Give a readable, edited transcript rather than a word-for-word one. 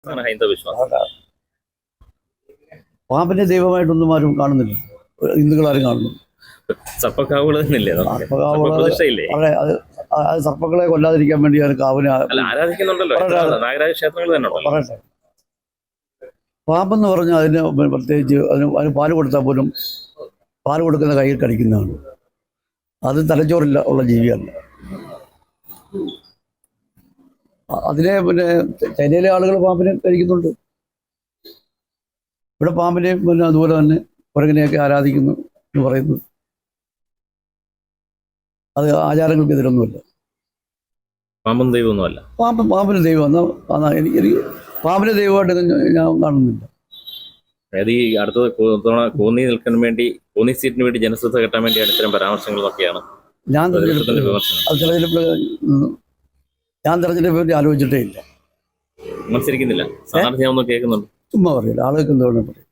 ആണ് ഹൈന്ദവ വിശ്വാസം. പാമ്പിനെ ദൈവമായിട്ടൊന്നും ആരും കാണുന്നില്ല, ഹിന്ദുക്കളാരും കാണുന്നു. സർപ്പക്കാവുകൾ തന്നെയല്ലേ നമുക്ക്? സർപ്പക്കാവുകൾ സർപ്പപ്രതിഷ്ഠയില്ലേ? അത് സർപ്പങ്ങളെ കൊല്ലാതിരിക്കാൻ വേണ്ടിയാണ് കാവിനെ അല്ല, ആരാധിക്കുന്നുണ്ടല്ലോ. നാഗരാജ ക്ഷേത്രങ്ങൾ തന്നെ ഉണ്ടല്ലോ. പറയട്ടെ. പാമ്പെന്ന് പറഞ്ഞാൽ അതിന് പ്രത്യേകിച്ച് അതിന് പാല് കൊടുത്താൽ പോലും പാല് കൊടുക്കുന്ന കയ്യിൽ കടിക്കുന്നതാണ്. അത് തലച്ചോറില്ല ഉള്ള ജീവിയാണ്. അതിനെ പിന്നെ ചൈനയിലെ ആളുകൾ പാമ്പിനെ കഴിക്കുന്നുണ്ട്. ഇവിടെ പാമ്പിനെ പിന്നെ അതുപോലെ തന്നെ കുരങ്ങിനെയൊക്കെ ആരാധിക്കുന്നു എന്ന് പറയുന്നു. അത് ആചാരങ്ങൾക്കെതിരൊന്നുമില്ല. പാമ്പും ദൈവമൊന്നുമല്ല. പാമ്പിന് ദൈവം എന്നാൽ എനിക്ക് പാമ്പിനെ ദൈവമായിട്ട് ഞാൻ കാണുന്നില്ല. അതായത് ഈ അടുത്ത തവണ കോന്നി നിൽക്കാൻ വേണ്ടി, കോന്നി സീറ്റിന് വേണ്ടി ജനശ്രദ്ധ കിട്ടാൻ വേണ്ടിയാണ് ഇത്തരം പരാമർശങ്ങളൊക്കെയാണ് ഞാൻ പ്രതിപക്ഷത്തിന്റെ വിമർശനം. അത് തെരഞ്ഞെടുപ്പിനെ പറ്റി ആലോചിച്ചിട്ടേ ഇല്ല. മത്സരിക്കുന്നില്ല. സ്ഥാനാർത്ഥി ഒന്നും കേൾക്കുന്നുണ്ട്. ചുമ്മാ പറയില്ല, ആളുകൾക്ക് എന്തുകൊണ്ട് പറയും.